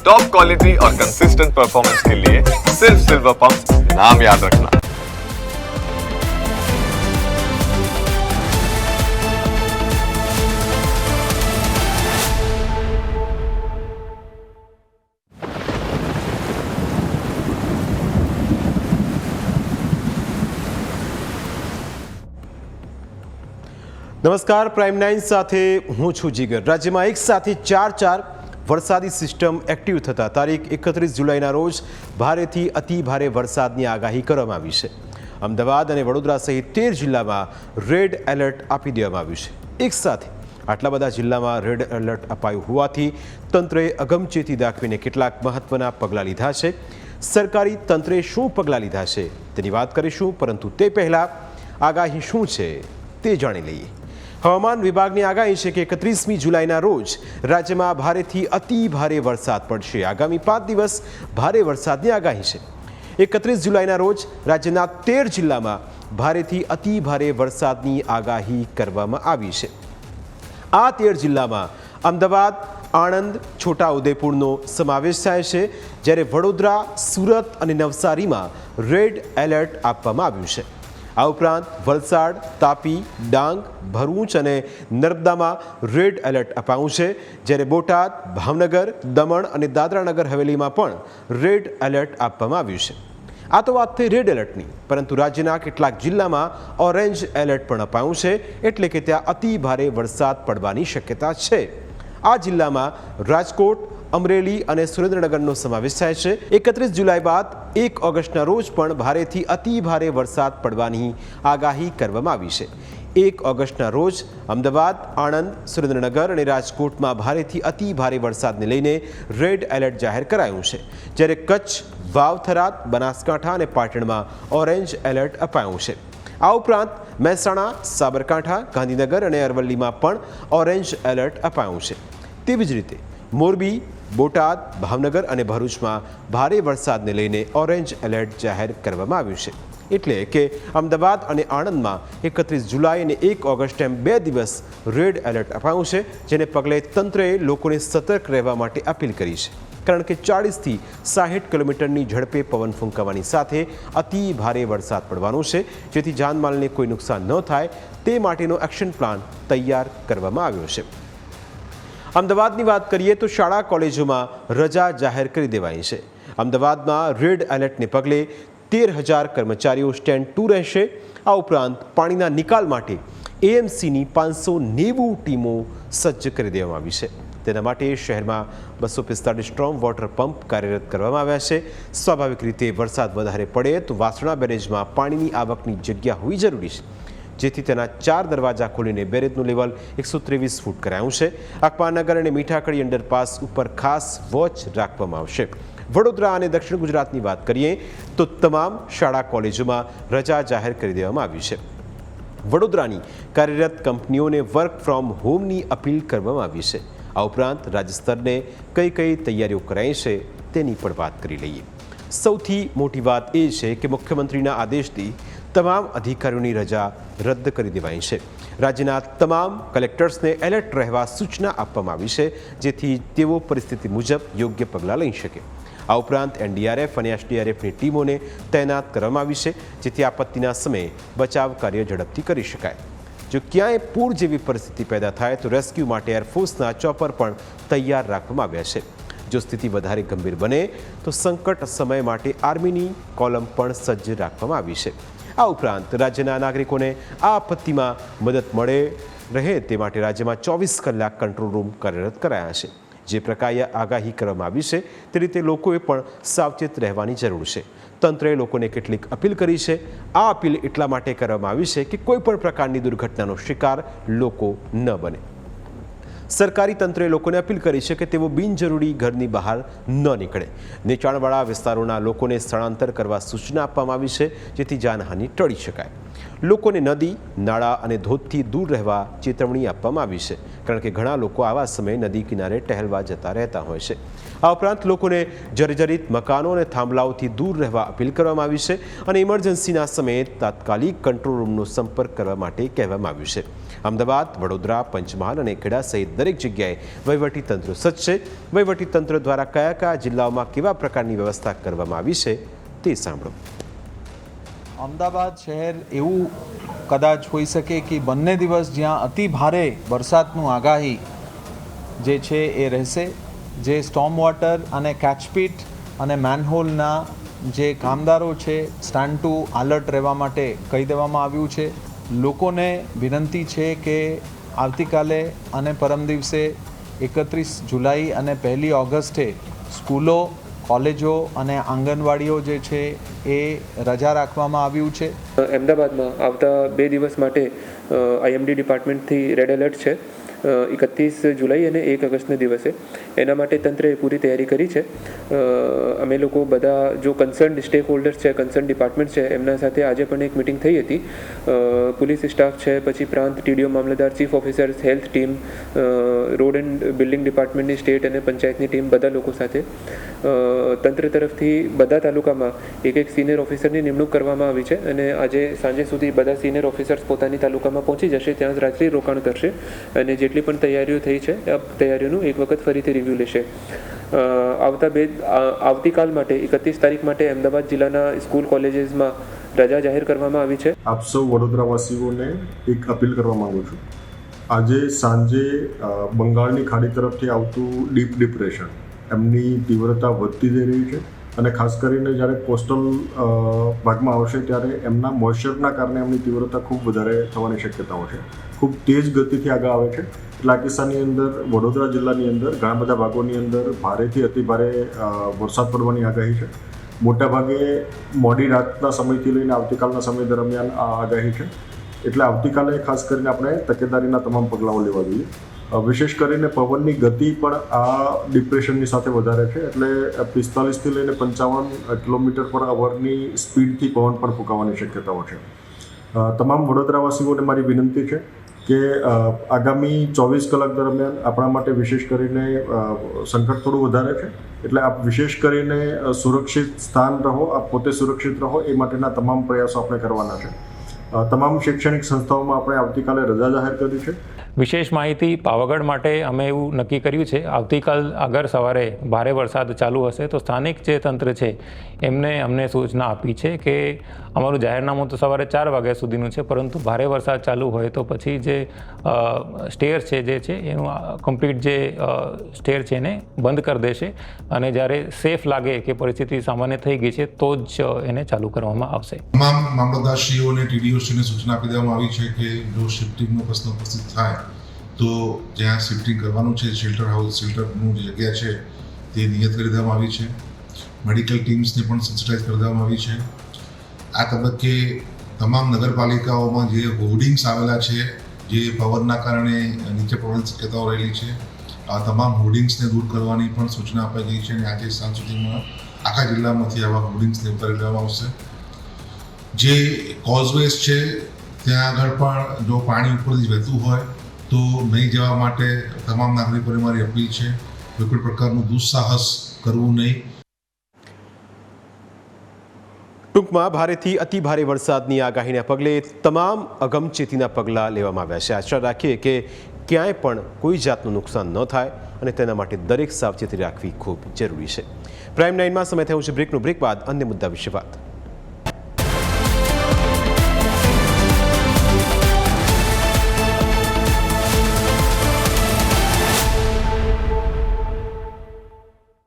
Top quality और consistent performance के लिए सिर्फ सिल्वर पंप नाम याद रखना। નમસ્કાર, પ્રાઇમ 9 સાથે હું છું જીગર। રાજ્યમાં એક સાથે ચાર વરસાદી સિસ્ટમ એક્ટિવ થતા તારીખ 31 જુલાઈના રોજ ભારેથી અતિ ભારે વરસાદની આગાહી કરવામાં આવી છે। અમદાવાદ અને વડોદરા સહિત 13 જિલ્લામાં રેડ એલર્ટ આપી દેવામાં આવ્યું છે। એક સાથે આટલા બધા જિલ્લામાં રેડ એલર્ટ અપાયું હોવાથી તંત્રએ અગમચેતી દાખવીને કેટલાક મહત્વના પગલાં લીધા છે। સરકારી તંત્રે શું પગલાં લીધા છે તેની વાત કરીશું, પરંતુ તે પહેલાં આગાહી શું છે તે જાણી લઈએ। હવામાન વિભાગની આગાહી છે કે 31મી જુલાઈના રોજ રાજ્યમાં ભારેથી અતિ ભારે વરસાદ પડશે। આગામી 5 દિવસ ભારે વરસાદની આગાહી છે। 31 જુલાઈના રોજ રાજ્યના 13 જિલ્લામાં ભારેથી અતિ ભારે વરસાદની આગાહી કરવામાં આવી છે। આ 13 જિલ્લામાં અમદાવાદ, આણંદ, છોટાઉદેપુરનો સમાવેશ થાય છે, જ્યારે વડોદરા, સુરત અને નવસારીમાં રેડ એલર્ટ આપવામાં આવ્યું છે। આ ઉપરાંત વલસાડ, તાપી, ડાંગ, ભરૂચ અને નર્મદામાં રેડ એલર્ટ અપાયું છે, જ્યારે બોટાદ, ભાવનગર, દમણ અને દાદરાનગર હવેલીમાં પણ રેડ એલર્ટ આપવામાં આવ્યું છે। આ તો વાત થઈ રેડ એલર્ટની, પરંતુ રાજ્યના કેટલાક જિલ્લામાં ઓરેન્જ એલર્ટ પણ અપાયું છે, એટલે કે ત્યાં અતિ ભારે વરસાદ પડવાની શક્યતા છે। આ જિલ્લામાં રાજકોટ, અમરેલી અને સુરેન્દ્રનગરનો સમાવેશ થાય છે। 31 જુલાઈ બાદ 1 ઓગસ્ટના રોજ પણ ભારેથી અતિ ભારે વરસાદ પડવાની આગાહી કરવામાં આવી છે। 1 ઓગસ્ટના રોજ અમદાવાદ, આણંદ, સુરેન્દ્રનગર અને રાજકોટમાં ભારેથી અતિ ભારે વરસાદને લઈને રેડ એલર્ટ જાહેર કરાયું છે, જ્યારે કચ્છ, વાવ, થરાદ, બનાસકાંઠા અને પાટણમાં ઓરેન્જ એલર્ટ અપાયું છે। આ ઉપરાંત મહેસાણા, સાબરકાંઠા, ગાંધીનગર અને અરવલ્લીમાં પણ ઓરેન્જ એલર્ટ અપાયું છે। તેવી જ રીતે મોરબી, બોટાદ, ભાવનગર અને ભરૂચમાં ભારે વરસાદને લઈને ઓરેન્જ એલર્ટ જાહેર કરવામાં આવ્યું છે। એટલે કે અમદાવાદ અને આણંદમાં 31 જુલાઈ અને 1 ઓગસ્ટ એમ 2 દિવસ રેડ એલર્ટ અપાયું છે, જેને પગલે તંત્રએ લોકોને સતર્ક રહેવા માટે અપીલ કરી છે, કારણ કે 40થી 60 કિલોમીટરની ઝડપે પવન ફૂંકાવાની સાથે અતિ ભારે વરસાદ પડવાનો છે, જેથી જાનમાલને કોઈ નુકસાન ન થાય તે માટેનો એક્શન પ્લાન તૈયાર કરવામાં આવ્યો છે। અમદાવાદની વાત કરીએ તો શાળા કોલેજોમાં રજા જાહેર કરી દેવાઈ છે। અમદાવાદમાં રેડ એલર્ટને પગલે 13,000 કર્મચારીઓ સ્ટેન્ડ 2 રહેશે। આ ઉપરાંત પાણીના નિકાલ માટે એએમસીની 590 ટીમો સજ્જ કરી દેવામાં આવી છે। તેના માટે શહેરમાં 245 સ્ટ્રોમ વોટર પંપ કાર્યરત કરવામાં આવ્યા છે। સ્વાભાવિક રીતે વરસાદ વધારે પડે તો વાસણા બેરેજમાં પાણીની આવકની જગ્યા હોવી જરૂરી છે, જેથી તેના 4 દરવાજા ખોલીને બેરેજનું લેવલ 123 ફૂટ કરાયું છે। અકબરનગર અને મીઠાકડી અંડરપાસ ઉપર ખાસ વોચ રાખવામાં આવશે। વડોદરા અને દક્ષિણ ગુજરાતની વાત કરીએ તો તમામ શાળા કોલેજોમાં રજા જાહેર કરી દેવામાં આવી છે। વડોદરાની કાર્યરત કંપનીઓને વર્ક ફ્રોમ હોમની અપીલ કરવામાં આવી છે। આ ઉપરાંત રાજ્ય સ્તરને કઈ તૈયારીઓ કરાઈ છે તેની પણ વાત કરી લઈએ। સૌથી મોટી વાત એ છે કે મુખ્યમંત્રીના આદેશથી તમામ અધિકારીઓની રજા રદ કરી દેવાઈ છે। રાજ્યના તમામ કલેક્ટર્સને એલર્ટ રહેવા સૂચના આપવામાં આવી છે, જેથી તેઓ પરિસ્થિતિ મુજબ યોગ્ય પગલાં લઈ શકે। આ ઉપરાંત એનડીઆરએફ અને એસડીઆરએફની ટીમોને તૈનાત કરવામાં આવી છે, જેથી આપત્તિના સમયે બચાવ કાર્ય ઝડપથી કરી શકાય। જો ક્યાંય પૂર જેવી પરિસ્થિતિ પેદા થાય તો રેસ્ક્યુ માટે એરફોર્સના ચોપર પણ તૈયાર રાખવામાં આવ્યા છે। જો સ્થિતિ વધારે ગંભીર બને તો સંકટ સમય માટે આર્મીની કોલમ પણ સજ્જ રાખવામાં આવી છે। આ ઉપરાંત રાજ્યના નાગરિકોને આ આપત્તિમાં મદદ મળે રહે તે માટે રાજ્યમાં 24 કલાક કંટ્રોલ રૂમ કાર્યરત કરાયા છે। જે પ્રકારે આગાહી કરવામાં આવી છે તે રીતે લોકોએ પણ સાવચેત રહેવાની જરૂર છે। તંત્રએ લોકોને કેટલીક અપીલ કરી છે। આ અપીલ એટલા માટે કરવામાં આવી છે કે કોઈ પણ પ્રકારની દુર્ઘટનાનો શિકાર લોકો ન બને। સરકારી તંત્રે લોકોને અપીલ કરી છે કે તેઓ બિનજરૂરી ઘરની બહાર ન નીકળે। નીચાણવાળા વિસ્તારોના લોકોને સ્થળાંતર કરવા સૂચના આપવામાં આવી છે, જેથી જાનહાનિ ટળી શકાય। લોકોને નદી, નાળા અને ધોધથી દૂર રહેવા ચેતવણી આપવામાં આવી છે, કારણ કે ઘણા લોકો આવા સમયે નદી કિનારે ટહેલવા જતા રહેતા હોય છે। આ ઉપરાંત લોકોને જર્જરિત મકાનો અને થાંભલાઓથી દૂર રહેવા અપીલ કરવામાં આવી છે અને ઇમરજન્સીના સમયે તાત્કાલિક કંટ્રોલ રૂમનો સંપર્ક કરવા માટે કહેવામાં આવ્યું છે. અમદાવાદ, વડોદરા, પંચમહાલ અને ખેડા સહિત દરેક જગ્યાએ વહીવટીતંત્ર સજ્જ છે. વહીવટીતંત્ર દ્વારા કયા કયા જિલ્લાઓમાં કેવા પ્રકારની વ્યવસ્થા કરવામાં આવી છે તે સાંભળો. અમદાવાદ શહેર એવું કદાચ હોઈ શકે કે બંને દિવસ જ્યાં અતિ ભારે વરસાદનું આગાહી જે છે એ રહેશે, જે સ્ટોર્મ વોટર અને કેચપીટ અને મેનહોલના જે કામદારો છે સ્ટેન્ડ ટુ એલર્ટ રહેવા માટે કહી દેવામાં આવ્યું છે. લોકોને વિનંતી છે કે આવતીકાલે અને પરમ દિવસે 31 જુલાઈ અને 1 ઓગસ્ટે સ્કૂલો, કોલેજો અને આંગણવાડીઓ જે છે એ રજા રાખવામાં આવ્યું છે. અમદાવાદમાં આવતા 2 દિવસ માટે આઈએમડી ડિપાર્ટમેન્ટથી રેડ એલર્ટ છે 31 જુલાઈ અને 1 ઓગસ્ટના દિવસે. એના માટે તંત્રએ પૂરી તૈયારી કરી છે. અમે લોકો બધા જો કન્સર્ન સ્ટેક હોલ્ડર્સ છે, કન્સર્ન ડિપાર્ટમેન્ટ છે, એમના સાથે આજે પણ એક મિટિંગ થઈ હતી. પોલીસ સ્ટાફ છે, પછી પ્રાંત ટીડીઓ, મામલતદાર, chief officers, health team, road and building ડિપાર્ટમેન્ટની, સ્ટેટ અને પંચાયતની ટીમ, બધા લોકો સાથે તંત્ર તરફથી બધા તાલુકામાં એક સિનિયર ઓફિસરની નિમણૂક કરવામાં આવી છે અને આજે સાંજે સુધી બધા સિનિયર ઓફિસર્સ પોતાની તાલુકામાં પહોંચી જશે, ત્યાં જ રાત્રિ રોકાણ કરશે અને જેટલી પણ તૈયારીઓ થઈ છે આ તૈયારીઓનું એક વખત ફરીથી રિવ્યૂ લેશે. આવતીકાલ માટે 31 તારીખ માટે અમદાવાદ જિલ્લાના સ્કૂલ કોલેજીસમાં રજા જાહેર કરવામાં આવી છે. આપ સૌ વડોદરાવાસીઓને એક અપીલ કરવા માંગુ છું. આજે સાંજે બંગાળની ખાડી તરફથી આવતું ડીપ ડિપ્રેશન એમની તીવ્રતા વધતી જઈ રહી છે અને ખાસ કરીને જ્યારે કોસ્ટલ ભાગમાં આવશે ત્યારે એમના મોઇશ્ચરના કારણે એમની તીવ્રતા ખૂબ વધારે થવાની શક્યતાઓ છે. ખૂબ તેજ ગતિથી આગળ આવે છે. એટલે આ કિસ્સાની અંદર વડોદરા જિલ્લાની અંદર ઘણા બધા ભાગોની અંદર ભારેથી અતિ ભારે વરસાદ પડવાની આગાહી છે. મોટાભાગે મોડી રાતના સમયથી લઈને આવતીકાલના સમય દરમિયાન આ આગાહી છે. એટલે આવતીકાલે ખાસ કરીને આપણે તકેદારીના તમામ પગલાઓ લેવા જોઈએ. વિશેષ કરીને પવનની ગતિ પણ આ ડિપ્રેશનની સાથે વધારે છે. એટલે 45થી લઈને 55 કિલોમીટર પર અવરની સ્પીડથી પવન પણ ફૂંકાવાની શક્યતાઓ છે. તમામ વડોદરાવાસીઓને મારી વિનંતી છે કે આગામી 24 કલાક દરમિયાન આપણા માટે વિશેષ કરીને સંકટ થોડું વધારે છે. એટલે આપ વિશેષ કરીને સુરક્ષિત સ્થાન રહો, આપ પોતે સુરક્ષિત રહો એ માટેના તમામ પ્રયાસો આપણે કરવાના છે. તમામ શૈક્ષણિક સંસ્થાઓમાં આપણે આવતીકાલે રજા જાહેર કરી છે. વિશેષ માહિતી પાવાગઢ માટે અમે એવું નક્કી કર્યું છે, આવતીકાલ અગર સવારે ભારે વરસાદ ચાલુ હશે તો સ્થાનિક જે તંત્ર છે એમને અમને સૂચના આપી છે કે અમારું જાહેરનામું તો સવારે 4 વાગ્યા સુધીનું છે, પરંતુ ભારે વરસાદ ચાલુ હોય તો પછી જે સ્ટેર છે જે છે એનું કમ્પ્લીટ જે સ્ટેર છે એને બંધ કરી દેશે અને જ્યારે સેફ લાગે કે પરિસ્થિતિ સામાન્ય થઈ ગઈ છે તો જ એને ચાલુ કરવામાં આવશે. તમામ મામલતદારશ્રીઓ અને ટીડીઓશ્રીને સૂચના આપી દેવામાં આવી છે કે જો શિફ્ટિંગનો પ્રશ્ન ઉપસ્થિત થાય તો જ્યાં શિફ્ટિંગ કરવાનું છે શેલ્ટર હાઉસ, શેલ્ટરનું જે જગ્યા છે તે નિયત કરી દેવામાં આવી છે. મેડિકલ ટીમ્સને પણ સેન્સિટાઇઝ કરી દેવામાં આવી છે. આ તબક્કે તમામ નગરપાલિકાઓમાં જે હોર્ડિંગ્સ આવેલા છે જે પવનના કારણે નીચે પડવાની શક્યતાઓ રહેલી છે, આ તમામ હોર્ડિંગ્સને દૂર કરવાની પણ સૂચના અપાઈ ગઈ છે અને આજે સાંજ સુધીમાં આખા જિલ્લામાંથી આવા હોર્ડિંગ્સને ઉતારી લેવામાં આવશે. જે કોઝવેઝ છે ત્યાં આગળ પણ જો પાણી ઉપરથી વહેતું હોય તો નહીં જવા માટે તમામ નાગરિકોને મારી અપીલ છે. કોઈ પણ પ્રકારનું દુસ્સાહસ કરવું નહીં. ટૂંકમાં ભારેથી અતિ ભારે વરસાદની આગાહીના પગલે તમામ અગમચેતીના પગલાં લેવામાં આવ્યા છે. આશા રાખીએ કે ક્યાંય પણ કોઈ જાતનું નુકસાન ન થાય અને તેના માટે દરેક સાવચેતી રાખવી ખૂબ જરૂરી છે. પ્રાઇમ 9માં સમય થયો છે બ્રેકનો. બ્રેક બાદ અન્ય મુદ્દા વિશે વાત.